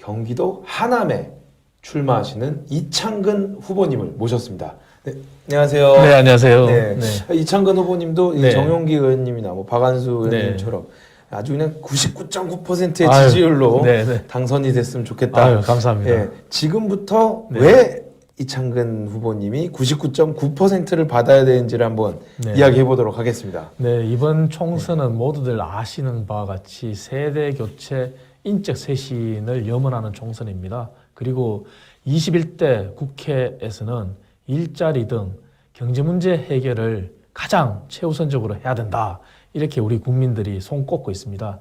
경기도 하남에 출마하시는 이창근 후보님을 모셨습니다. 네, 안녕하세요. 네, 안녕하세요. 네, 네. 이창근 후보님도 이 네. 정용기 의원님이나 뭐 박안수 네. 의원님처럼 아주 그냥 99.9%의 아유, 지지율로 네, 네. 당선이 됐으면 좋겠다. 아유, 감사합니다. 예, 지금부터 네. 왜 이창근 후보님이 99.9%를 받아야 되는지를 한번 네. 이야기해 보도록 하겠습니다. 네, 이번 총선은 모두들 아시는 바와 같이 세대 교체 인적 쇄신을 염원하는 총선입니다. 그리고 21대 국회에서는 일자리 등 경제 문제 해결을 가장 최우선적으로 해야 된다. 이렇게 우리 국민들이 손꼽고 있습니다.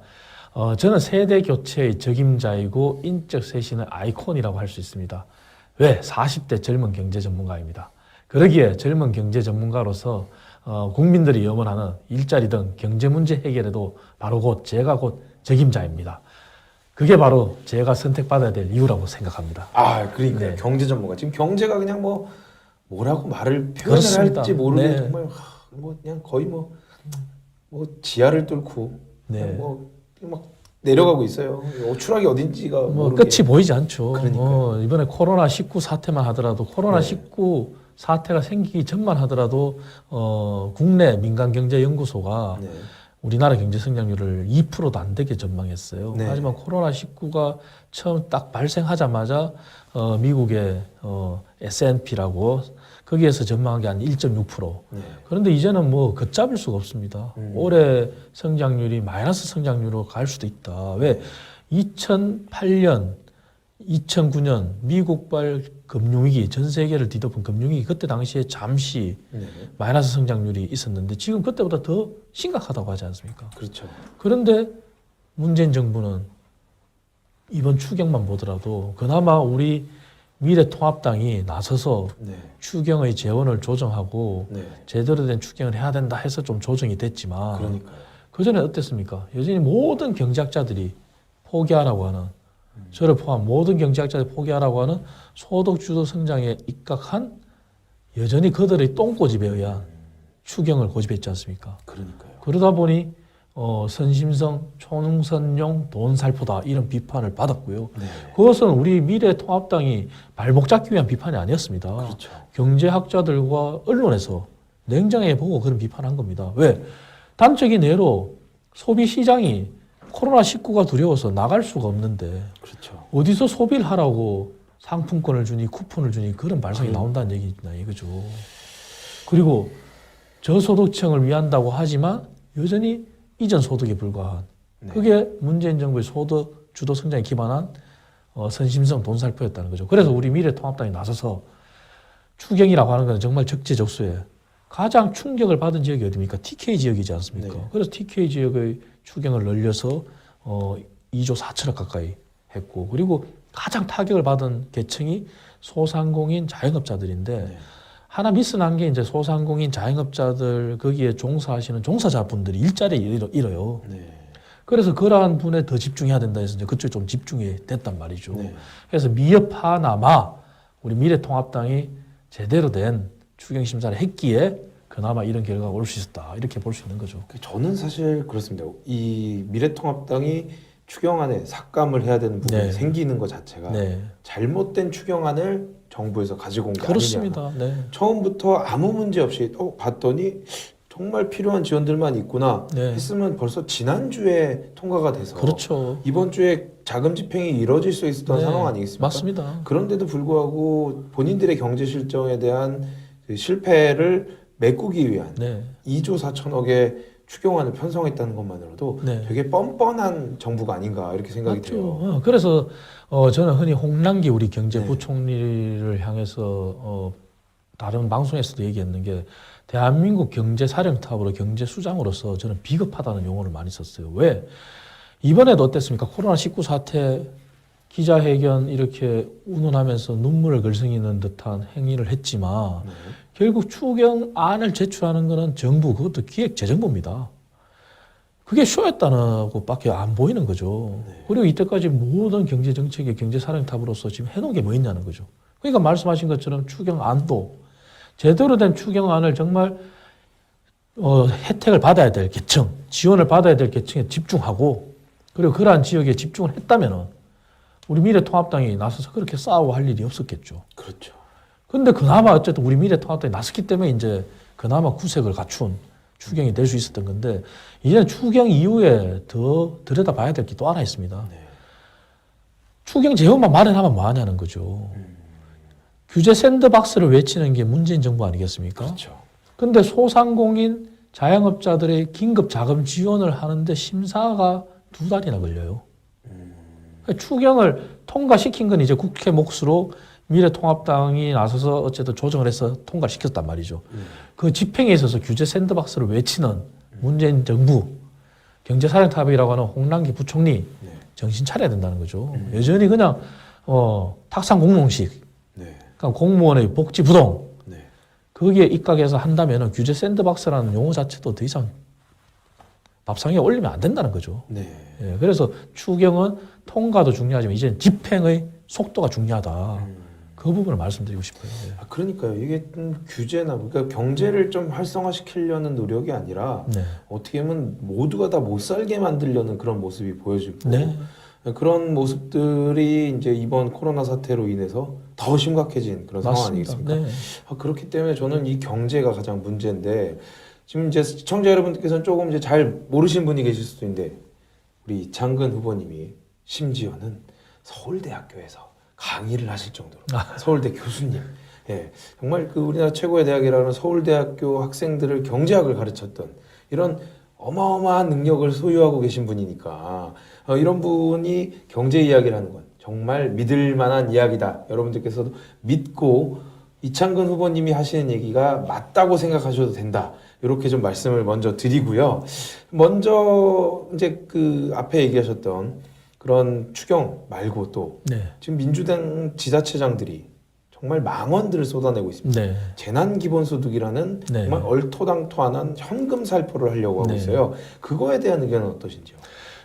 저는 세대 교체의 적임자이고 인적 쇄신의 아이콘이라고 할 수 있습니다. 왜? 40대 젊은 경제 전문가입니다. 그러기에 젊은 경제 전문가로서 국민들이 염원하는 일자리 등 경제 문제 해결에도 바로 제가 곧 적임자입니다. 그게 바로 제가 선택받아야 될 이유라고 생각합니다. 아, 그러니까 네. 경제 전문가. 지금 경제가 그냥 뭐라고 말을 표현을 그렇습니다. 할지 모르게 네. 정말 뭐 그냥 거의 뭐 지하를 뚫고 네. 그냥 막 내려가고 있어요. 추락이 어딘지가 뭐 모르게. 끝이 보이지 않죠. 그러니까요. 이번에 코로나19 사태만 하더라도 코로나19 사태가 생기기 전만 하더라도 국내 민간경제연구소가 네. 우리나라 경제 성장률을 2%도 안 되게 전망했어요. 네. 하지만 코로나19가 처음 딱 발생하자마자 미국의 S&P라고 거기에서 전망한 게 한 1.6%. 네. 그런데 이제는 뭐 걷잡을 수가 없습니다. 올해 성장률이 마이너스 성장률로 갈 수도 있다. 왜? 2008년, 2009년 미국발 금융위기, 전 세계를 뒤덮은 금융위기, 그때 당시에 잠시 네. 마이너스 성장률이 있었는데 지금 그때보다 더 심각하다고 하지 않습니까? 그렇죠. 그런데 문재인 정부는 이번 추경만 보더라도 그나마 우리 미래통합당이 나서서 네. 추경의 재원을 조정하고 네. 제대로 된 추경을 해야 된다 해서 좀 조정이 됐지만 그러니까요. 그전에 어땠습니까? 여전히 모든 경제학자들이 포기하라고 하는 저를 포함 모든 경제학자들이 포기하라고 하는 소득주도 성장에 입각한 여전히 그들의 똥꼬집에 의한 추경을 고집했지 않습니까? 그러니까요. 그러다 보니 선심성 총선용 돈살포다 이런 비판을 받았고요. 네. 그것은 우리 미래통합당이 발목 잡기 위한 비판이 아니었습니다. 그렇죠. 경제학자들과 언론에서 냉정하게 보고 그런 비판한 겁니다. 왜? 단적인 예로 소비시장이 코로나19가 두려워서 나갈 수가 없는데 그렇죠. 어디서 소비를 하라고 상품권을 주니 쿠폰을 주니 그런 발상이 나온다는 얘기냐 이거죠. 그리고 저소득층을 위한다고 하지만 여전히 이전 소득에 불과한 네. 그게 문재인 정부의 소득 주도 성장에 기반한 선심성 돈살포였다는 거죠. 그래서 우리 미래통합당이 나서서 추경이라고 하는 건 정말 적재적소에 가장 충격을 받은 지역이 어디입니까? TK 지역이지 않습니까? 네. 그래서 TK 지역의 추경을 늘려서 2조 4천억 가까이 했고 그리고 가장 타격을 받은 계층이 소상공인 자영업자들인데 네. 하나 미스난 게 이제 소상공인 자영업자들 거기에 종사하시는 종사자분들이 일자리를 잃어요. 네. 그래서 그러한 분에 더 집중해야 된다 해서 이제 그쪽에 좀 집중이 됐단 말이죠. 네. 그래서 미흡하나마 우리 미래통합당이 제대로 된 추경 심사를 했기에 그나마 이런 결과가 올 수 있었다 이렇게 볼 수 있는 거죠. 저는 사실 그렇습니다. 이 미래통합당이 추경안에 삭감을 해야 되는 부분이 네. 생기는 것 자체가 네, 잘못된 추경안을 정부에서 가지고 온 게 아니냐. 그렇습니다. 네, 처음부터 아무 문제 없이 봤더니 정말 필요한 지원들만 있구나 네. 했으면 벌써 지난주에 통과가 돼서 그렇죠. 이번 주에 자금 집행이 이루어질 수 있었던 네, 상황 아니겠습니까? 맞습니다. 그런데도 불구하고 본인들의 경제 실정에 대한 그 실패를 메꾸기 위한 네, 2조 4천억의 추경안을 편성했다는 것만으로도 네. 되게 뻔뻔한 정부가 아닌가 이렇게 생각이 돼요. 맞죠. 그래서 저는 흔히 홍남기 우리 경제부총리를 네. 향해서 다른 방송에서도 얘기했는 게 대한민국 경제사령탑으로 경제수장으로서 저는 비겁하다는 용어를 많이 썼어요. 왜? 이번에도 어땠습니까? 코로나19 사태 기자회견 이렇게 운운하면서 눈물을 글썽이는 듯한 행위를 했지만 네. 결국 추경안을 제출하는 것은 정부 그것도 기획재정부입니다. 그게 쇼였다고 밖에 안 보이는 거죠. 네. 그리고 이때까지 모든 경제정책의 경제사령탑으로서 지금 해놓은 게 뭐 있냐는 거죠. 그러니까 말씀하신 것처럼 추경안도 제대로 된 추경안을 정말 혜택을 받아야 될 계층, 지원을 받아야 될 계층에 집중하고 그리고 그러한 지역에 집중을 했다면은 우리 미래통합당이 나서서 그렇게 싸우고 할 일이 없었겠죠. 그렇죠. 근데 그나마 어쨌든 우리 미래통합당이 나섰기 때문에 이제 그나마 구색을 갖춘 추경이 될 수 있었던 건데 이제는 추경 이후에 더 들여다봐야 될 게 또 하나 있습니다. 네. 추경 재원만 마련하면 뭐하냐는 거죠. 규제 샌드박스를 외치는 게 문재인 정부 아니겠습니까? 그렇죠. 근데 소상공인 자영업자들의 긴급 자금 지원을 하는데 심사가 2달이나 걸려요. 그러니까 추경을 통과시킨 건 이제 국회 몫으로 미래통합당이 나서서 어쨌든 조정을 해서 통과시켰단 말이죠. 그 집행에 있어서 규제 샌드박스를 외치는 문재인 정부 경제사령탑이라고 하는 홍남기 부총리 네. 정신 차려야 된다는 거죠. 여전히 그냥 탁상 공무원식, 네. 그러니까 공무원의 복지 부동 네. 거기에 입각해서 한다면 규제 샌드박스라는 용어 자체도 더 이상 밥상에 올리면 안 된다는 거죠. 네. 예, 그래서 추경은 통과도 중요하지만 이제는 집행의 속도가 중요하다. 그 부분을 말씀드리고 싶어요. 예. 아, 그러니까요. 이게 규제나 그러니까 경제를 좀 활성화시키려는 노력이 아니라 네. 어떻게 보면 모두가 다 못 살게 만들려는 그런 모습이 보여지고 네. 그런 모습들이 이제 이번 코로나 사태로 인해서 더 심각해진 그런 상황 맞습니다. 아니겠습니까? 네. 그렇기 때문에 저는 이 경제가 가장 문제인데 지금 이제 시청자 여러분들께서는 조금 이제 잘 모르신 분이 계실 수도 있는데 우리 이창근 후보님이 심지어는 서울대학교에서 강의를 하실 정도로 서울대 교수님, 예, 정말 그 우리나라 최고의 대학이라는 서울대학교 학생들을 경제학을 가르쳤던 이런 어마어마한 능력을 소유하고 계신 분이니까 이런 분이 경제 이야기를 하는 건 정말 믿을 만한 이야기다. 여러분들께서도 믿고 이창근 후보님이 하시는 얘기가 맞다고 생각하셔도 된다. 이렇게 좀 말씀을 먼저 드리고요. 먼저 이제 그 앞에 얘기하셨던 그런 추경 말고 또 네. 지금 민주당 지자체장들이 정말 망언들을 쏟아내고 있습니다. 네. 재난기본소득이라는 네. 정말 얼토당토하는 현금 살포를 하려고 하고 네. 있어요. 그거에 대한 의견은 어떠신지요?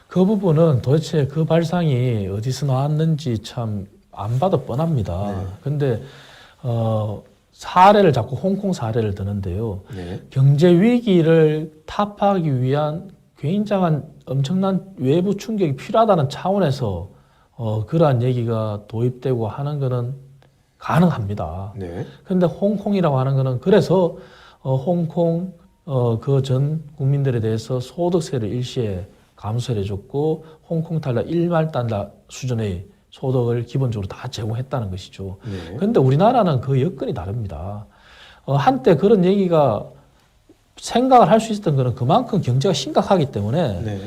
그 부분은 도대체 그 발상이 어디서 나왔는지 참 안 봐도 뻔합니다. 네. 근데 사례를 자꾸 홍콩 사례를 드는데요. 네. 경제 위기를 타파하기 위한 굉장한 엄청난 외부 충격이 필요하다는 차원에서 그러한 얘기가 도입되고 하는 거는 가능합니다. 네. 그런데 홍콩이라고 하는 거는 그래서 홍콩 그 전 국민들에 대해서 소득세를 일시에 감소를 해줬고 홍콩 달러 1만 달러 수준의 소득을 기본적으로 다 제공했다는 것이죠. 네. 그런데 우리나라는 그 여건이 다릅니다. 한때 그런 얘기가 생각을 할 수 있었던 거는 그만큼 경제가 심각하기 때문에 네.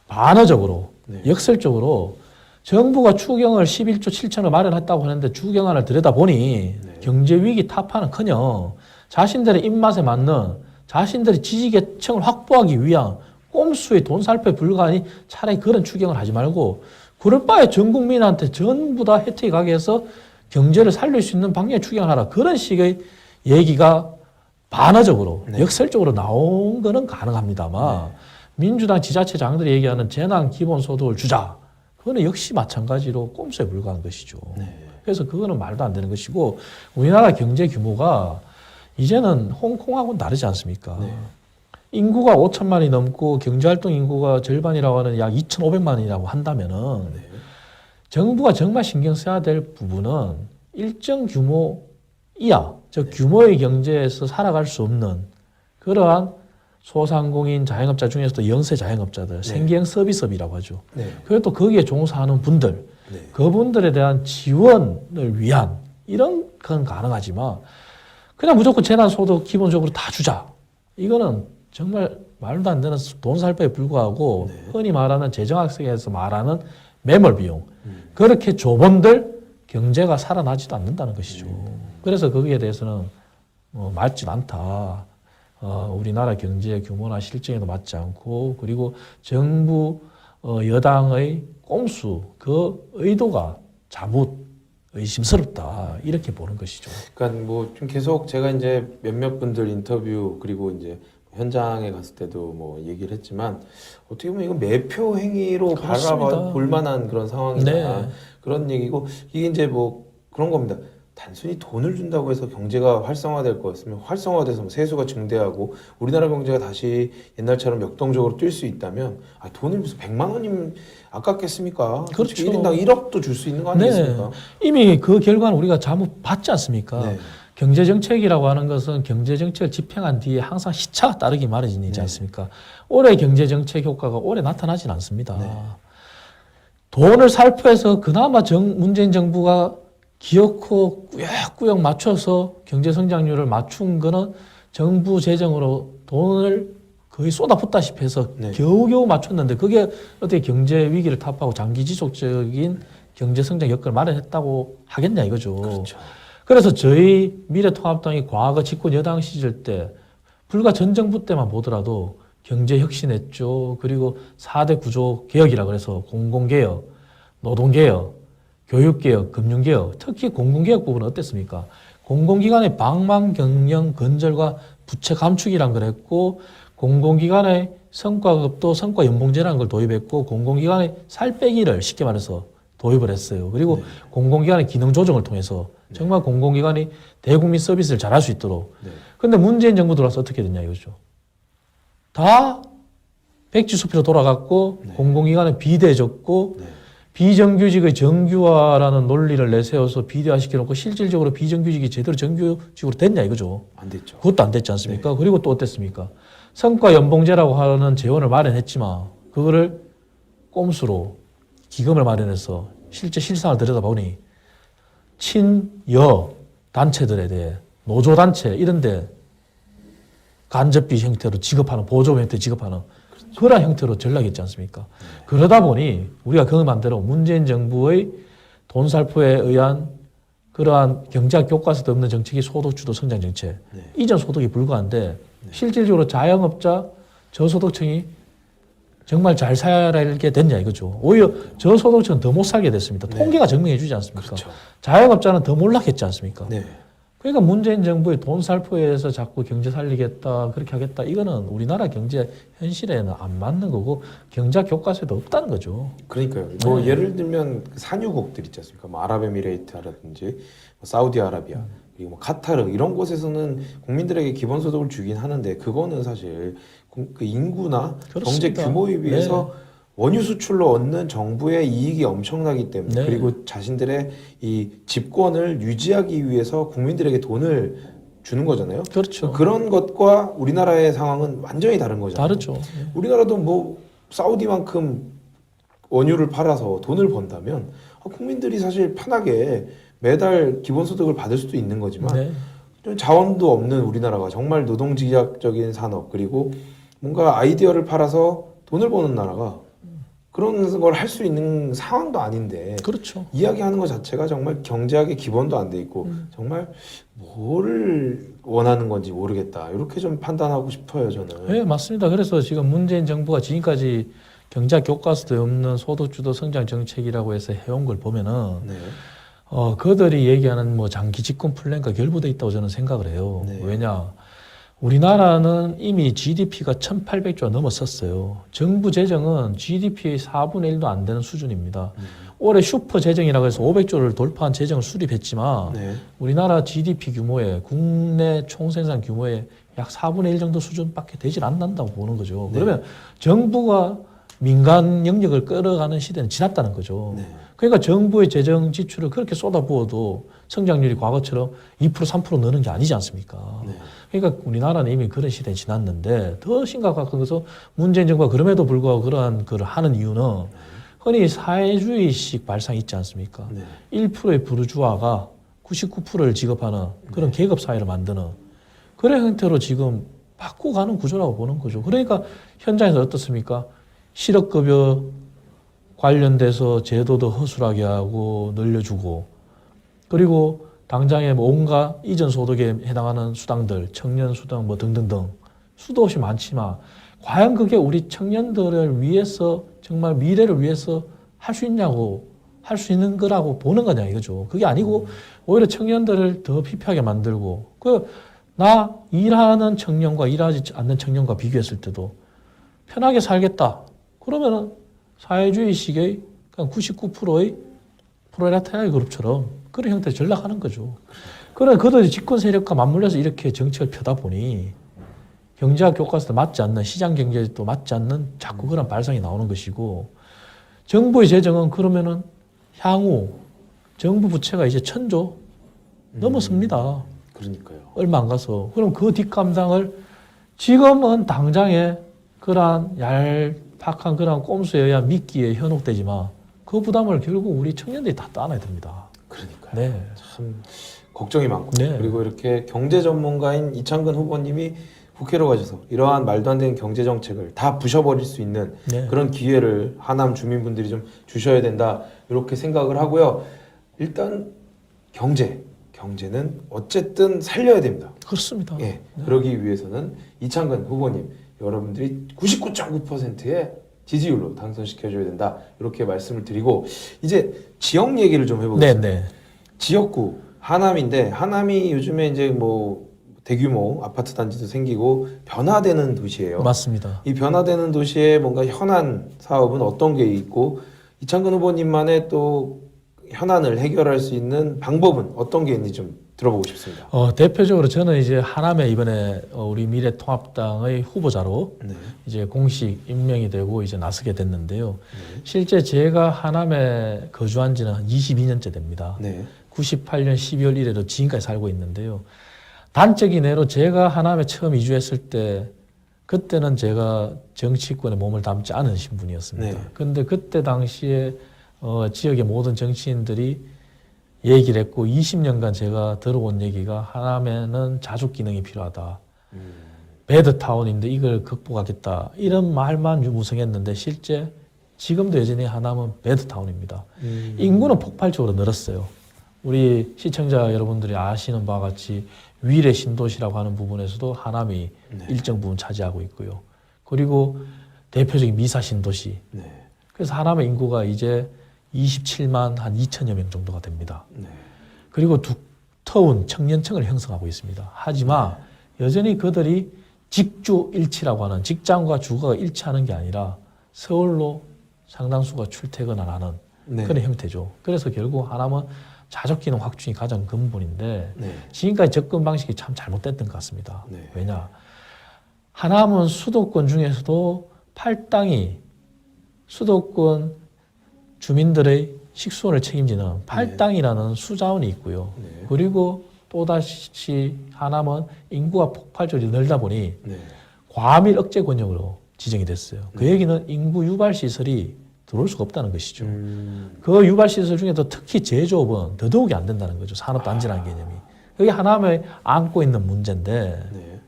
반어적으로 네. 역설적으로 정부가 추경을 11조 7천을 마련했다고 하는데 추경안을 들여다보니 네. 경제 위기 타파는커녕 자신들의 입맛에 맞는 자신들의 지지계층을 확보하기 위한 꼼수의 돈 살펴에 불과하니 차라리 그런 추경을 하지 말고 그럴 바에 전 국민한테 전부 다 혜택이 가게 해서 경제를 살릴 수 있는 방향의 추경을 하라. 그런 식의 얘기가 반어적으로 네. 역설적으로 나온 거는 가능합니다만 민주당 지자체장들이 얘기하는 재난 기본소득을 주자. 그거는 역시 마찬가지로 꼼수에 불과한 것이죠. 네. 그래서 그거는 말도 안 되는 것이고 우리나라 경제 규모가 이제는 홍콩하고는 다르지 않습니까? 네. 인구가 5천만이 넘고 경제활동 인구가 절반이라고 하는 약 2,500만이라고 한다면은 네. 정부가 정말 신경 써야 될 부분은 일정 규모 이하, 즉 규모의 경제에서 살아갈 수 없는 그러한 소상공인 자영업자 중에서도 영세 자영업자들, 생계형 서비스업이라고 하죠. 네. 그리고 또 거기에 종사하는 분들, 네. 그분들에 대한 지원을 위한 이런 건 가능하지만 그냥 무조건 재난소득 기본적으로 다 주자. 이거는 정말 말도 안 되는 돈 살바에 불과하고 네. 흔히 말하는 재정학에서 말하는 매몰 비용. 그렇게 줘본들 경제가 살아나지도 않는다는 것이죠. 그래서 거기에 대해서는 맞지 않다. 우리나라 경제 규모나 실정에도 맞지 않고 그리고 정부 여당의 꼼수 그 의도가 잘못 의심스럽다 이렇게 보는 것이죠. 그러니까 뭐 좀 계속 제가 이제 몇몇 분들 인터뷰 그리고 이제 현장에 갔을 때도 뭐 얘기를 했지만 어떻게 보면 이건 매표 행위로 그렇습니다. 바라볼 만한 그런 상황이다. 네. 그런 얘기고 이게 이제 뭐 그런 겁니다. 단순히 돈을 준다고 해서 경제가 활성화될 거였으면 활성화돼서 뭐 세수가 증대하고 우리나라 경제가 다시 옛날처럼 역동적으로 뛸 수 있다면 돈을 무슨 100만 원이면 아깝겠습니까? 그렇죠. 1인당 1억도 줄 수 있는 거 아니겠습니까? 이미 그 결과는 우리가 잘못 봤지 않습니까? 네. 경제정책이라고 하는 것은 경제정책을 집행한 뒤에 항상 시차가 따르기 마련이지 않습니까? 올해 경제정책 효과가 올해 나타나진 않습니다. 네. 돈을 살포해서 그나마 문재인 정부가 기어코 꾸역꾸역 맞춰서 경제성장률을 맞춘 거는 정부 재정으로 돈을 거의 쏟아붓다시피 해서 네. 겨우겨우 맞췄는데 그게 어떻게 경제 위기를 타파하고 장기 지속적인 경제성장 여건을 마련했다고 하겠냐 이거죠. 그렇죠. 그래서 저희 미래통합당이 과거 집권 여당 시절 때 불과 전 정부 때만 보더라도 경제 혁신했죠. 그리고 4대 구조 개혁이라고 해서 공공개혁, 노동개혁, 교육개혁, 금융개혁, 특히 공공개혁 부분은 어땠습니까? 공공기관의 방망 경영 건절과 부채 감축이란 걸 했고 공공기관의 성과급도 성과연봉제라는 걸 도입했고 공공기관의 살 빼기를 쉽게 말해서 도입을 했어요. 그리고 네. 공공기관의 기능 조정을 통해서 정말 공공기관이 대국민 서비스를 잘할 수 있도록. 네. 근데 문재인 정부 들어와서 어떻게 됐냐 이거죠. 다 백지수표로 돌아갔고 네. 공공기관은 비대해졌고 네. 비정규직의 정규화라는 논리를 내세워서 비대화시켜놓고 실질적으로 비정규직이 제대로 정규직으로 됐냐 이거죠. 안 됐죠. 그것도 안 됐지 않습니까? 그리고 또 어땠습니까? 성과연봉제라고 하는 재원을 마련했지만 그거를 꼼수로 기금을 마련해서 실제 실상을 들여다보니 친여 단체들에 대해 노조단체 이런 데 간접비 형태로 지급하는 보조금 형태 지급하는 그런 형태로 전락했지 않습니까? 그러다 보니 우리가 경험한 대로 문재인 정부의 돈 살포에 의한 그러한 경제학 교과서도 없는 정책이 소득주도 성장 정책. 네. 이전 소득이 불과한데 실질적으로 자영업자 저소득층이 정말 잘 살게 됐냐 이거죠. 오히려 저소득층은 더 못 살게 됐습니다. 네. 통계가 증명해 주지 않습니까? 그렇죠. 자영업자는 더 몰락했지 않습니까? 네. 그러니까 문재인 정부의 돈 살포에서 자꾸 경제 살리겠다 그렇게 하겠다 이거는 우리나라 경제 현실에는 안 맞는 거고 경제학 교과서에도 없다는 거죠. 그러니까요. 뭐 예를 들면 산유국들 있지 않습니까? 뭐 아랍에미레이트라든지 뭐 사우디아라비아 그리고 뭐 카타르 이런 곳에서는 국민들에게 기본소득을 주긴 하는데 그거는 사실 그 인구나 경제 그렇습니다. 규모에 비해서 원유 수출로 얻는 정부의 이익이 엄청나기 때문에 네. 그리고 자신들의 이 집권을 유지하기 위해서 국민들에게 돈을 주는 거잖아요. 그렇죠. 그런 것과 우리나라의 상황은 완전히 다른 거잖아요. 다르죠. 우리나라도 뭐 사우디만큼 원유를 팔아서 돈을 번다면 국민들이 사실 편하게 매달 기본소득을 받을 수도 있는 거지만 네. 좀 자원도 없는 우리나라가 정말 노동지향적인 산업 그리고 뭔가 아이디어를 팔아서 돈을 버는 나라가 그런 걸 할 수 있는 상황도 아닌데 그렇죠. 이야기하는 것 자체가 정말 경제학의 기본도 안 돼 있고 정말 뭐를 원하는 건지 모르겠다 이렇게 좀 판단하고 싶어요 저는. 네, 맞습니다. 그래서 지금 문재인 정부가 지금까지 경제학 교과서도 없는 소득주도 성장 정책이라고 해서 해온 걸 보면은 네. 그들이 얘기하는 뭐 장기 집권 플랜과 결부돼 있다고 저는 생각을 해요. 네. 왜냐? 우리나라는 이미 GDP가 1,800조가 넘었었어요. 정부 재정은 GDP의 4분의 1도 안 되는 수준입니다. 올해 슈퍼 재정이라고 해서 500조를 돌파한 재정을 수립했지만 네. 우리나라 GDP 규모에 국내 총생산 규모의 약 4분의 1 정도 수준밖에 되질 않는다고 보는 거죠. 네. 그러면 정부가 민간 영역을 끌어가는 시대는 지났다는 거죠. 네. 그러니까 정부의 재정 지출을 그렇게 쏟아부어도 성장률이 과거처럼 2% 3% 느는 게 아니지 않습니까? 네. 그러니까 우리나라는 이미 그런 시대에 지났는데 더 심각한 것은 문재인 정부가 그럼에도 불구하고 그러한 걸 하는 이유는 흔히 사회주의식 발상이 있지 않습니까? 네. 1%의 부르주아가 99%를 지급하는 그런 계급 사회를 만드는 그런 형태로 지금 바꿔가는 구조라고 보는 거죠. 그러니까 현장에서 어떻습니까? 실업급여 관련돼서 제도도 허술하게 하고 늘려주고 그리고 당장에 뭐 온갖 이전 소득에 해당하는 수당들, 청년 수당 뭐 등등등 수도 없이 많지만 과연 그게 우리 청년들을 위해서 정말 미래를 위해서 할 수 있냐고 할 수 있는 거라고 보는 거냐 이거죠. 그게 아니고 오히려 청년들을 더 피폐하게 만들고 나 일하는 청년과 일하지 않는 청년과 비교했을 때도 편하게 살겠다. 그러면은 사회주의식의 그냥 99%의 프로레타리아 그룹처럼 그런 형태로 전락하는 거죠. 그러나 그들이 집권 세력과 맞물려서 이렇게 정책을 펴다 보니 경제학 교과서도 맞지 않는 시장 경제도 맞지 않는 자꾸 그런 발상이 나오는 것이고 정부의 재정은 그러면은 향후 정부 부채가 이제 1,000조 넘었습니다. 그러니까요. 얼마 안 가서. 그럼 그 뒷감당을 지금은 당장에 그러한 얄팍한 그런 꼼수에 의한 미끼에 현혹되지만 그 부담을 결국 우리 청년들이 다 따놔야 됩니다. 그러니까요. 네. 참 걱정이 많고 네. 그리고 이렇게 경제 전문가인 이창근 후보님이 국회로 가셔서 이러한 말도 안 되는 경제 정책을 다 부셔버릴 수 있는 네. 그런 기회를 하남 주민분들이 좀 주셔야 된다 이렇게 생각을 하고요. 일단 경제는 어쨌든 살려야 됩니다. 그렇습니다. 예, 그러기 위해서는 이창근 후보님 여러분들이 99.9%의 지지율로 당선시켜줘야 된다 이렇게 말씀을 드리고 이제 지역 얘기를 좀 해보겠습니다. 네, 네. 지역구 하남인데 하남이 요즘에 이제 뭐 대규모 아파트 단지도 생기고 변화되는 도시예요. 맞습니다. 이 변화되는 도시에 뭔가 현안 사업은 어떤 게 있고 이창근 후보님만의 또 현안을 해결할 수 있는 방법은 어떤 게 있는지 좀 들어보고 싶습니다. 대표적으로 저는 이제 하남에 이번에 우리 미래통합당의 후보자로 네. 이제 공식 임명이 되고 이제 나서게 됐는데요. 실제 제가 하남에 거주한 지는 한 22년째 됩니다. 네. 98년 12월 1일로 지금까지 살고 있는데요. 단적인 예로 제가 하남에 처음 이주했을 때 그때는 제가 정치권에 몸을 담지 않은 신분이었습니다. 네. 그런데 그때 당시에 지역의 모든 정치인들이 얘기를 했고 20년간 제가 들어온 얘기가 하남에는 자족 기능이 필요하다. 배드타운인데 이걸 극복하겠다. 이런 말만 유무성했는데 실제 지금도 여전히 하남은 배드타운입니다. 인구는 폭발적으로 늘었어요. 우리 시청자 여러분들이 아시는 바와 같이 위례 신도시라고 하는 부분에서도 하남이 네. 일정 부분 차지하고 있고요. 그리고 대표적인 미사 신도시. 네. 그래서 하남의 인구가 이제 27만 한 2천여 명 정도가 됩니다. 네. 그리고 두터운 청년층을 형성하고 있습니다. 하지만 여전히 그들이 직주일치라고 하는 직장과 주거가 일치하는 게 아니라 서울로 상당수가 출퇴근을 하는 네. 그런 형태죠. 그래서 결국 하남은 자족기능 확충이 가장 근본인데 네. 지금까지 접근 방식이 참 잘못됐던 것 같습니다. 네. 왜냐? 하남은 수도권 중에서도 8당이 수도권 주민들의 식수원을 책임지는 8당이라는 수자원이 있고요. 네. 그리고 또다시 하남은 인구가 폭발적으로 늘다 보니 네. 과밀 억제 권역으로 지정이 됐어요. 그 네. 얘기는 인구 유발 시설이 들어올 수가 없다는 것이죠. 그 유발 시설 중에도 특히 제조업은 더더욱이 안 된다는 거죠. 산업단지라는 개념이. 그게 하남에 안고 있는 문제인데 네.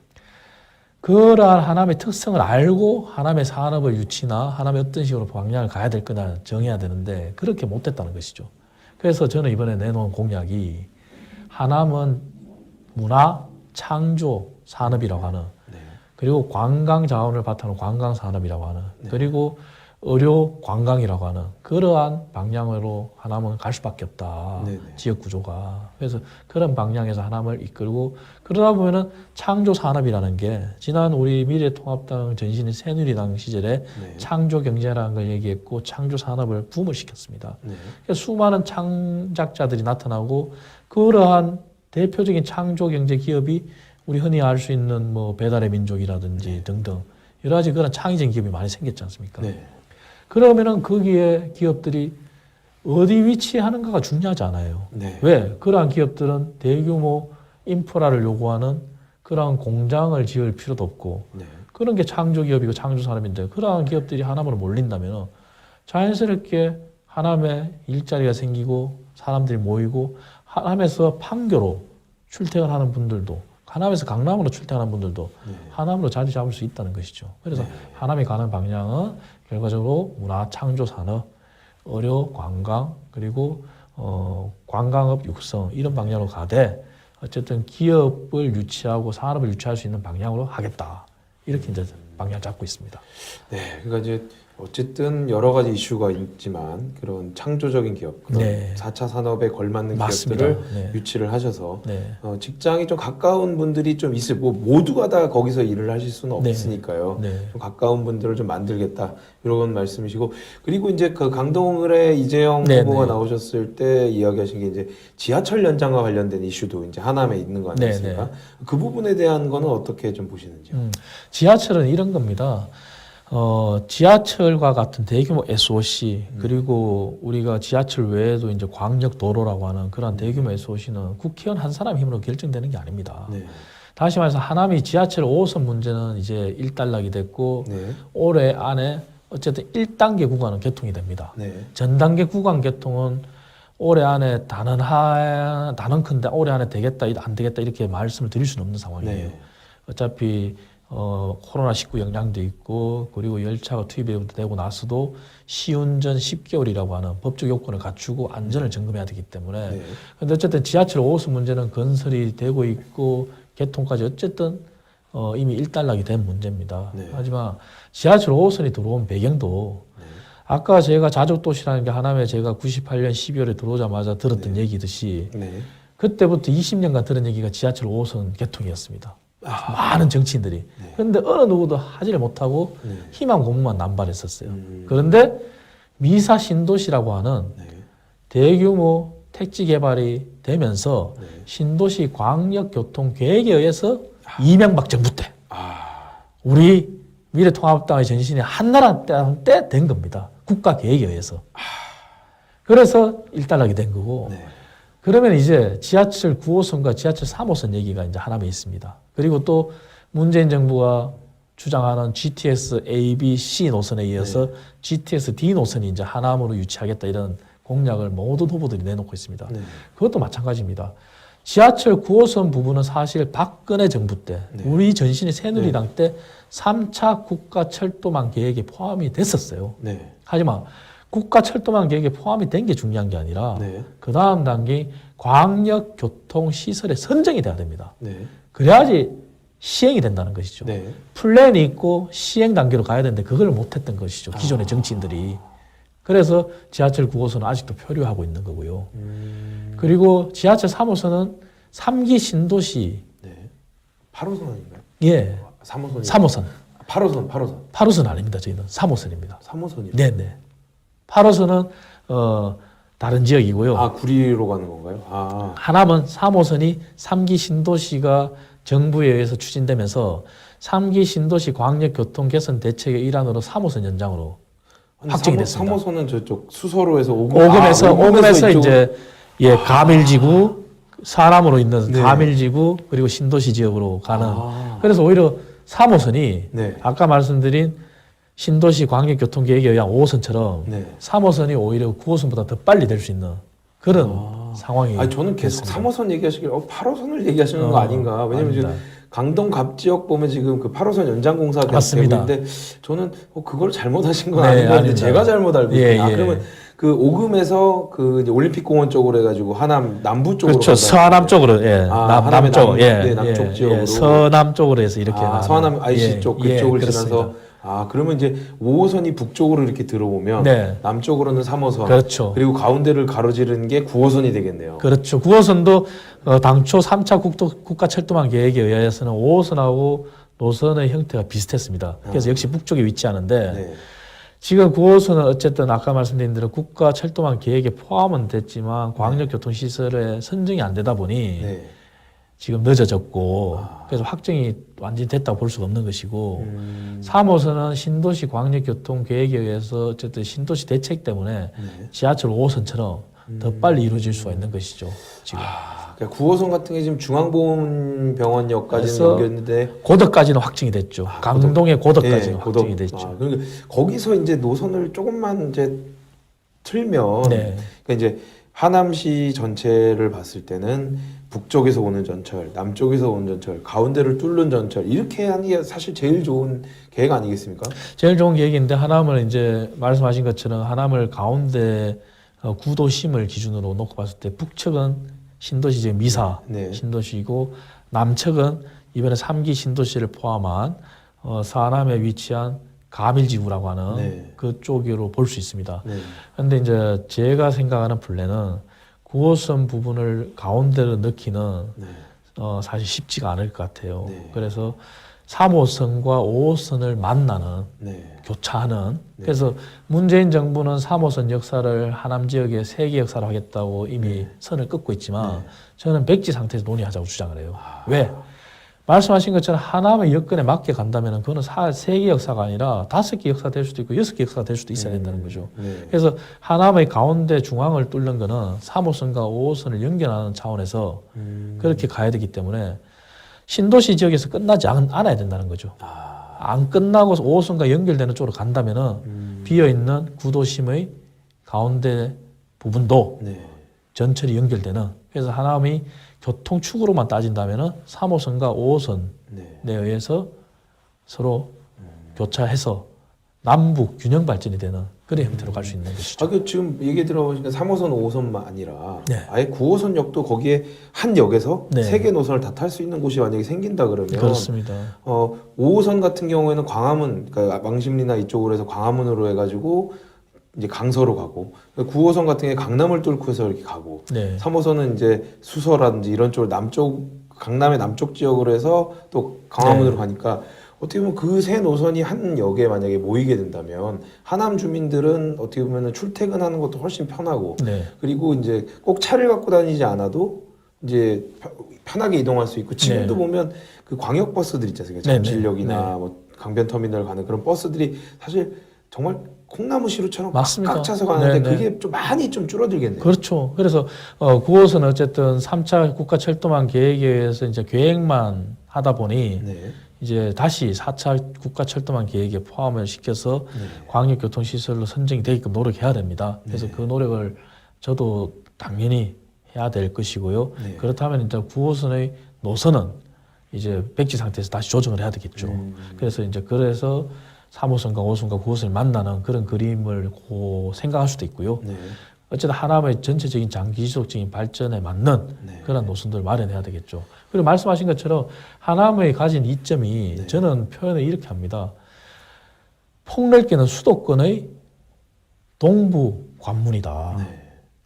그러한 하남의 특성을 알고 하남의 산업의 유치나 하남의 어떤 식으로 방향을 가야 될 거나 정해야 되는데 그렇게 못됐다는 것이죠. 그래서 저는 이번에 내놓은 공약이 하남은 문화, 창조, 산업이라고 하는 네. 그리고 관광 자원을 바탕으로 관광 산업이라고 하는 네. 그리고 의료 관광이라고 하는 그러한 방향으로 하남은 갈 수밖에 없다. 네네. 지역 구조가. 그래서 그런 방향에서 하남을 이끌고 그러다 보면은 창조 산업이라는 게 지난 우리 미래통합당 전신인 새누리당 시절에 네. 창조 경제라는 걸 얘기했고 창조 산업을 붐을 시켰습니다. 네. 그래서 수많은 창작자들이 나타나고 그러한 대표적인 창조 경제 기업이 우리 흔히 알 수 있는 뭐 배달의 민족이라든지 등등 여러 가지 그런 창의적인 기업이 많이 생겼지 않습니까? 네. 그러면은 거기에 기업들이 어디 위치하는가가 중요하지 않아요. 네. 왜? 그러한 기업들은 대규모 인프라를 요구하는 그러한 공장을 지을 필요도 없고 네. 그런 게 창조 기업이고 창조 산업인데 그러한 기업들이 하남으로 몰린다면 자연스럽게 하남에 일자리가 생기고 사람들이 모이고 하남에서 판교로 출퇴근하는 분들도 하남에서 강남으로 출퇴근하는 분들도 네. 하남으로 자리 잡을 수 있다는 것이죠. 그래서 네. 하남이 가는 방향은 결과적으로 문화 창조 산업, 의료 관광 그리고 관광업 육성 이런 방향으로 가되 어쨌든 기업을 유치하고 산업을 유치할 수 있는 방향으로 하겠다. 이렇게 이제 방향을 잡고 있습니다. 네. 그러니까 이제 어쨌든 여러 가지 이슈가 있지만 그런 창조적인 기업, 그런 네. 4차 산업에 걸맞는 맞습니다. 기업들을 네. 유치를 하셔서 네. 직장이 좀 가까운 분들이 좀 있을, 뭐 모두가 다 거기서 일을 하실 수는 네. 없으니까요. 네. 좀 가까운 분들을 좀 만들겠다 이런 말씀이시고, 그리고 이제 그 강동을의 이재영 네, 후보가 네. 나오셨을 때 이야기하신 게 이제 지하철 연장과 관련된 이슈도 이제 하남에 있는 거 아니겠습니까? 네, 그 부분에 대한 거는 어떻게 좀 보시는지요? 지하철은 이런 겁니다. 지하철과 같은 대규모 SOC 그리고 우리가 지하철 외에도 이제 광역 도로라고 하는 그런 대규모 SOC는 국회의원 한 사람 힘으로 결정되는 게 아닙니다. 네. 다시 말해서 하남이 지하철 5호선 문제는 이제 일단락이 됐고 네. 올해 안에 어쨌든 1단계 구간은 개통이 됩니다. 네. 전 단계 구간 개통은 올해 안에 단언컨대 올해 안에 되겠다, 안 되겠다 이렇게 말씀을 드릴 수는 없는 상황이에요. 네. 어차피 코로나19 영향도 있고 그리고 열차가 투입되고 나서도 시운전 10개월이라고 하는 법적 요건을 갖추고 안전을 점검해야 되기 때문에 네. 근데 어쨌든 지하철 5호선 문제는 건설이 되고 있고 개통까지 어쨌든 이미 일단락이 된 문제입니다. 네. 하지만 지하철 5호선이 들어온 배경도 네. 아까 제가 자족도시라는 게 하남에 제가 98년 12월에 들어오자마자 들었던 네. 얘기듯이 네. 그때부터 20년간 들은 얘기가 지하철 5호선 개통이었습니다. 많은 정치인들이. 네. 그런데 어느 누구도 하지를 못하고 네. 희망 고문만 남발했었어요. 그런데 미사 신도시라고 하는 네. 대규모 택지 개발이 되면서 네. 신도시 광역교통 계획에 의해서 이명박 정부 때 아. 우리 미래통합당의 전신이 한나라 때 된 겁니다. 국가 계획에 의해서. 그래서 일단락이 된 거고. 네. 그러면 이제 지하철 9호선과 지하철 3호선 얘기가 이제 하남에 있습니다. 그리고 또 문재인 정부가 주장하는 GTS A, B, C 노선에 이어서 GTS D 노선이 이제 하남으로 유치하겠다 이런 공약을 모든 후보들이 내놓고 있습니다. 네. 그것도 마찬가지입니다. 지하철 9호선 부분은 사실 박근혜 정부 때 네. 우리 전신이 새누리당 때 3차 국가철도망 계획에 포함이 됐었어요. 네. 하지만 국가철도망 계획에 포함이 된 게 중요한 게 아니라 네. 그 다음 단계 광역교통시설의 선정이 돼야 됩니다. 네. 그래야지 시행이 된다는 것이죠. 네. 플랜이 있고 시행 단계로 가야 되는데 그걸 못했던 것이죠. 기존의 정치인들이. 그래서 지하철 9호선은 아직도 표류하고 있는 거고요. 그리고 지하철 3호선은 3기 신도시 네. 8호선 아닌가요? 예, 3호선이. 3호선. 8호선. 8호선 아닙니다. 저희는 3호선입니다. 3호선이. 네네. 8호선은 다른 지역이고요. 아, 구리로 가는 건가요? 아. 하남은 3호선이 3기 신도시가 정부에 의해서 추진되면서 3기 신도시 광역교통 개선 대책의 일환으로 3호선 연장으로 확정이 됐습니다. 3호선은 저쪽 수서로에서 오금에서 이제 가밀지구 사람으로 있는 네. 가밀지구 그리고 신도시 지역으로 가는 아. 그래서 오히려 3호선이 네. 아까 말씀드린 신도시 광역교통 계획에 의한 5호선처럼 네. 3호선이 오히려 9호선보다 더 빨리 될 수 있는 그런 상황이 아니, 저는 계속 됐습니다. 3호선 얘기하시길 8호선을 얘기하시는 거 아닌가? 왜냐면 지금 아닙니다. 강동 갑 지역 보면 지금 그 8호선 연장 공사가 되고 맞습니다. 있는데 저는 그걸 잘못하신 건 네, 아닌가 했는데 아닙니다. 제가 잘못 알고 예, 있어요. 예. 그러면 그 오금에서 그 이제 올림픽공원 쪽으로 해가지고 하남 남부 쪽으로 그렇죠. 간다는 서남 거예요. 쪽으로 하남의 남쪽 네, 남쪽 지역으로 서남 쪽으로 해서 이렇게 가는. 서하남 IC 쪽 그쪽을 그렇습니다. 지나서 그러면 이제 5호선이 북쪽으로 이렇게 들어오면 네. 남쪽으로는 3호선 그렇죠. 그리고 가운데를 가로지르는 게 9호선이 되겠네요. 그렇죠. 9호선도 당초 3차 국가철도망 계획에 의해서는 5호선하고 노선의 형태가 비슷했습니다. 그래서 역시 북쪽에 위치하는데 네. 지금 9호선은 어쨌든 아까 말씀드린 대로 국가철도망 계획에 포함은 됐지만 광역교통시설에 선정이 안 되다 보니 네. 지금 늦어졌고 그래서 확정이 완전히 됐다고 볼 수가 없는 것이고 3호선은 신도시 광역교통 계획에 의해서 어쨌든 신도시 대책 때문에 네. 지하철 5호선처럼 더 빨리 이루어질 수가 있는 것이죠. 지금 그러니까 9호선 같은 게 지금 중앙보훈병원역까지는 그래서 연결했는데 고덕까지는 확정이 됐죠. 강동의 고덕까지는 네, 확정이 됐죠. 그러니까 거기서 이제 노선을 조금만 이제 틀면 네. 그러니까 이제 하남시 전체를 봤을 때는 북쪽에서 오는 전철, 남쪽에서 오는 전철, 가운데를 뚫는 전철 이렇게 하는 게 사실 제일 좋은 계획 아니겠습니까? 제일 좋은 계획인데 하남을 이제 말씀하신 것처럼 하남을 가운데 구도심을 기준으로 놓고 봤을 때 북측은 신도시 지금 미사 네. 신도시이고 남측은 이번에 3기 신도시를 포함한 서하남에 위치한 가밀지구라고 하는 네. 그쪽으로 볼 수 있습니다. 네. 그런데 이제 제가 생각하는 플랜은 9호선 부분을 가운데로 넣기는 네. 사실 쉽지가 않을 것 같아요. 네. 그래서 3호선과 5호선을 만나는 네. 교차하는 네. 그래서 문재인 정부는 3호선 역사를 하남 지역의 세계 역사로 하겠다고 이미 네. 선을 긋고 있지만 네. 저는 백지 상태에서 논의하자고 주장을 해요. 아. 왜? 말씀하신 것처럼 하남의 여건에 맞게 간다면 그거는 세계 역사가 아니라 5개 역사 될 수도 있고 6개 역사가 될 수도 있어야 된다는 거죠. 네. 그래서 하남의 가운데 중앙을 뚫는 거는 3호선과 5호선을 연결하는 차원에서 그렇게 가야 되기 때문에 신도시 지역에서 끝나지 않아야 된다는 거죠. 아. 안 끝나고 5호선과 연결되는 쪽으로 간다면은 비어있는 구도심의 가운데 부분도 네. 전철이 연결되는 그래서 하남이 교통축으로만 따진다면은 3호선과 5호선에 네. 의해서 서로 교차해서 남북 균형 발전이 되는 그런 형태로 갈 수 있는 것이죠. 그 지금 얘기 들어보니까 3호선, 5호선만 아니라 네. 아예 9호선 역도 거기에 한 역에서 네. 3개 노선을 다 탈 수 있는 곳이 만약에 생긴다 그러면 그렇습니다. 5호선 같은 경우에는 광화문, 그러니까 망심리나 이쪽으로 해서 광화문으로 해가지고 이제 강서로 가고 9호선 같은 경우에 강남을 뚫고 해서 이렇게 가고 네. 3호선은 이제 수서라든지 이런 쪽 남쪽 강남의 남쪽 지역으로 해서 또 강화문으로 네. 가니까 어떻게 보면 그 세 노선이 한 역에 만약에 모이게 된다면 하남 주민들은 어떻게 보면 출퇴근하는 것도 훨씬 편하고 네. 그리고 이제 꼭 차를 갖고 다니지 않아도 이제 편하게 이동할 수 있고 지금도 네. 보면 그 광역 버스들 있지 않습니까? 네, 네. 잠실역이나 네. 뭐 강변터미널 가는 그런 버스들이 사실 정말 콩나무 시루처럼 맞습니다. 꽉 차서 가는데 네, 네. 그게 좀 많이 좀 줄어들겠네요. 그렇죠. 그래서 9호선은 어쨌든 3차 국가철도망 계획에 의해서 이제 계획만 하다 보니 네. 이제 다시 4차 국가철도망 계획에 포함을 시켜서 네. 광역교통시설로 선정이 되게끔 노력해야 됩니다. 그래서 네. 그 노력을 저도 당연히 해야 될 것이고요. 네. 그렇다면 이제 9호선의 노선은 이제 백지 상태에서 다시 조정을 해야 되겠죠. 그래서 3호선과 5호선과 9호선을 만나는 그런 그림을 생각할 수도 있고요. 네. 어쨌든 하남의 전체적인 장기 지속적인 발전에 맞는 네. 그런 노선들을 마련해야 되겠죠. 그리고 말씀하신 것처럼 하남의 가진 이점이 네. 저는 표현을 이렇게 합니다. 폭넓게는 수도권의 동부 관문이다. 네.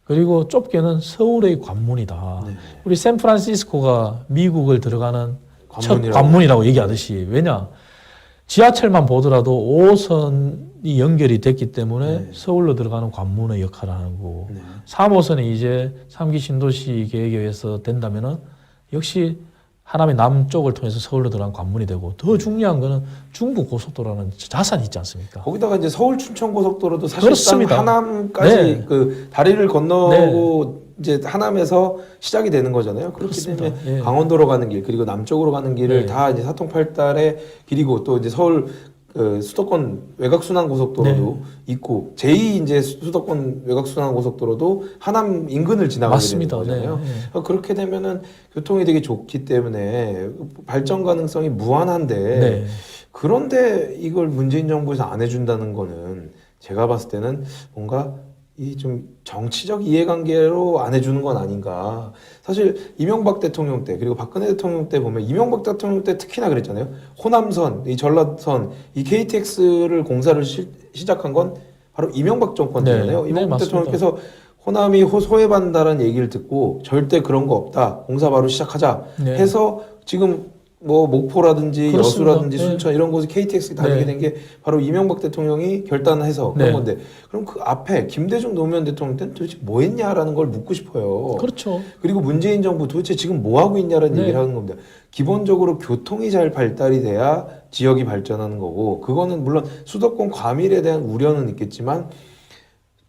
그리고 좁게는 서울의 관문이다. 네. 우리 샌프란시스코가 미국을 들어가는 첫 관문이라고. 관문이라고 얘기하듯이 왜냐? 지하철만 보더라도 5호선이 연결이 됐기 때문에 네. 서울로 들어가는 관문의 역할을 하는 거고 네. 3호선이 이제 3기 신도시 계획에 의해서 된다면은 역시 하남의 남쪽을 통해서 서울로 들어간 관문이 되고 더 중요한 거는 중부 고속도로라는 자산이 있지 않습니까? 거기다가 이제 서울 춘천 고속도로도 사실상 그렇습니다. 하남까지 네. 그 다리를 건너고 이제 하남에서 시작이 되는 거잖아요. 그렇기 그렇습니다. 때문에 예. 강원도로 가는 길 그리고 남쪽으로 가는 길을 네. 다 이제 사통팔달의 길이고 또 이제 서울 수도권 외곽순환 고속도로도 있고 제2 이제 수도권 외곽순환 고속도로도 하남 인근을 지나가게 맞습니다. 되는 거잖아요. 네. 그렇게 되면은 교통이 되게 좋기 때문에 발전 가능성이 무한한데 네. 그런데 이걸 문재인 정부에서 안 해준다는 거는 제가 봤을 때는 뭔가 이 좀 정치적 이해관계로 안 해주는 건 아닌가. 사실 이명박 대통령 때 그리고 박근혜 대통령 때 보면 이명박 대통령 때 특히나 그랬잖아요. 호남선, 이 전라선, 이 KTX를 공사를 시작한 건 바로 이명박 정권 때잖아요. 네. 이명박 네, 대통령께서 호남이 소외받는다는 얘기를 듣고 절대 그런 거 없다. 공사 바로 시작하자 네. 해서 지금 뭐 목포라든지 그렇습니다. 여수라든지 네. 순천 이런 곳에 KTX 다니게 네. 된 게 바로 이명박 대통령이 결단해서 그런 네. 건데 그럼 그 앞에 김대중 노무현 대통령 때는 도대체 뭐 했냐라는 걸 묻고 싶어요. 그렇죠. 그리고 문재인 정부 도대체 지금 뭐 하고 있냐라는 네. 얘기를 하는 겁니다. 기본적으로 교통이 잘 발달이 돼야 지역이 발전하는 거고 그거는 물론 수도권 과밀에 대한 우려는 있겠지만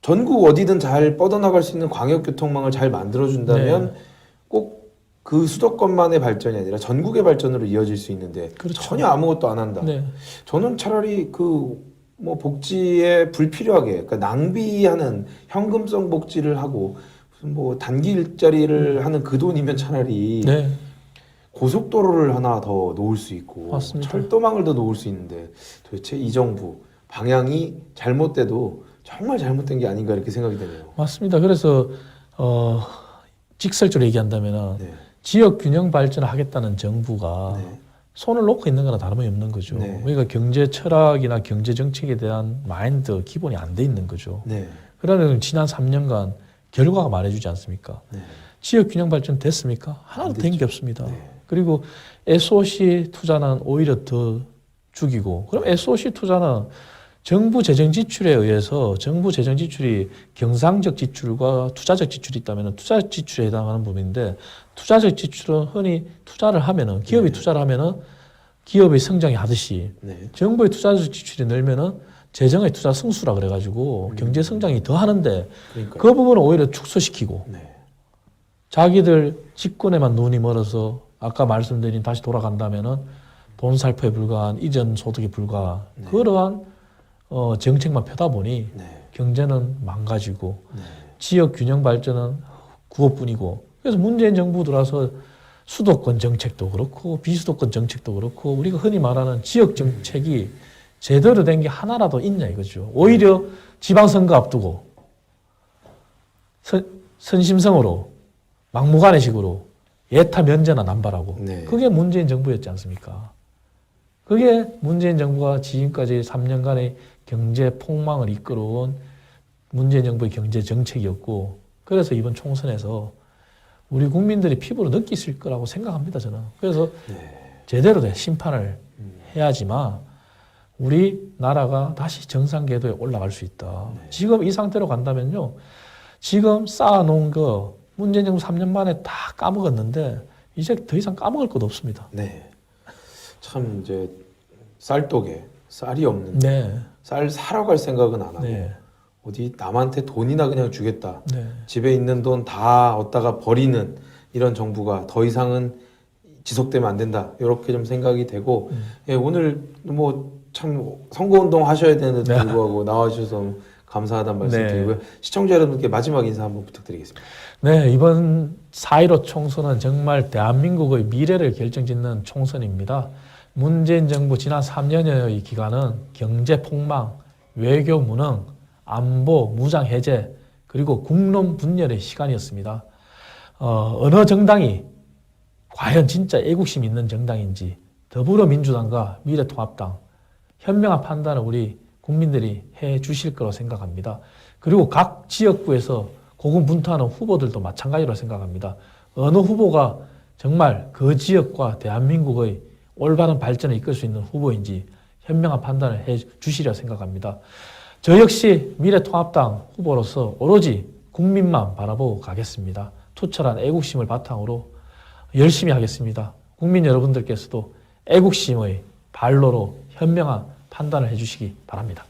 전국 어디든 잘 뻗어나갈 수 있는 광역교통망을 잘 만들어준다면 꼭 그 수도권만의 발전이 아니라 전국의 발전으로 이어질 수 있는데 그렇죠. 전혀 아무것도 안 한다. 네. 저는 차라리 그 뭐 복지에 불필요하게 그러니까 낭비하는 현금성 복지를 하고 무슨 뭐 단기 일자리를 하는 그 돈이면 차라리 네. 고속도로를 하나 더 놓을 수 있고 맞습니다. 철도망을 더 놓을 수 있는데 도대체 이 정부 방향이 잘못돼도 정말 잘못된 게 아닌가 이렇게 생각이 되네요. 맞습니다. 그래서 직설적으로 얘기한다면 네. 지역 균형 발전을 하겠다는 정부가 네. 손을 놓고 있는 거나 다름이 없는 거죠. 네. 그러니까 경제 철학이나 경제 정책에 대한 마인드 기본이 안 돼 있는 거죠. 네. 그러면 지난 3년간 결과가 말해주지 않습니까? 네. 지역 균형 발전 됐습니까? 하나도 안 된 게 됐죠. 없습니다. 네. 그리고 SOC 투자는 오히려 더 죽이고, 그럼 SOC 투자는 정부 재정 지출에 의해서 정부 재정 지출이 경상적 지출과 투자적 지출이 있다면 투자적 지출에 해당하는 부분인데, 투자적 지출은 흔히 투자를 하면은, 기업이 네. 투자를 하면은 기업의 성장이 하듯이 네. 정부의 투자적 지출이 늘면은 재정의 투자 승수라 그래가지고 경제 성장이 더 하는데, 그러니까. 그 부분을 오히려 축소시키고 네. 자기들 직권에만 눈이 멀어서 아까 말씀드린 다시 돌아간다면은 돈 살포에 불과한 이전 소득에 불과한 네. 그러한 정책만 펴다 보니 네. 경제는 망가지고 네. 지역 균형 발전은 구호뿐이고, 그래서 문재인 정부 들어서 수도권 정책도 그렇고 비수도권 정책도 그렇고 우리가 흔히 말하는 지역 정책이 제대로 된 게 하나라도 있냐 이거죠. 오히려 지방선거 앞두고 선심성으로 막무가내식으로 예타 면제나 남발하고 네. 그게 문재인 정부였지 않습니까? 그게 문재인 정부가 지금까지 3년간의 경제 폭망을 이끌어온 문재인 정부의 경제 정책이었고, 그래서 이번 총선에서 우리 국민들이 피부로 느끼실 거라고 생각합니다, 저는. 그래서 네. 제대로 된 심판을 해야지만 우리 나라가 다시 정상 궤도에 올라갈 수 있다. 네. 지금 이 상태로 간다면요, 지금 쌓아놓은 거 문재인 정부 3년 만에 다 까먹었는데 이제 더 이상 까먹을 것도 없습니다. 네. 참 이제 쌀독에 쌀이 없는 네, 쌀 사러 갈 생각은 안 하고 네, 어디 남한테 돈이나 그냥 주겠다. 네. 집에 있는 돈 다 얻다가 버리는 이런 정부가 더 이상은 지속되면 안 된다. 이렇게 좀 생각이 되고 예, 오늘 뭐 참 선거운동 하셔야 되는데도 네. 불구하고 나와주셔서 감사하다는 말씀 네. 드리고요. 시청자 여러분께 마지막 인사 한번 부탁드리겠습니다. 네, 이번 4.15 총선은 정말 대한민국의 미래를 결정짓는 총선입니다. 문재인 정부 지난 3년여의 기간은 경제 폭망, 외교 무능, 안보, 무장 해제, 그리고 국론 분열의 시간이었습니다. 어느 정당이 과연 진짜 애국심 있는 정당인지 더불어민주당과 미래통합당 현명한 판단을 우리 국민들이 해 주실 거라고 생각합니다. 그리고 각 지역구에서 고군분투하는 후보들도 마찬가지로 생각합니다. 어느 후보가 정말 그 지역과 대한민국의 올바른 발전을 이끌 수 있는 후보인지 현명한 판단을 해 주시리라 생각합니다. 저 역시 미래통합당 후보로서 오로지 국민만 바라보고 가겠습니다. 투철한 애국심을 바탕으로 열심히 하겠습니다. 국민 여러분들께서도 애국심의 발로로 현명한 판단을 해주시기 바랍니다.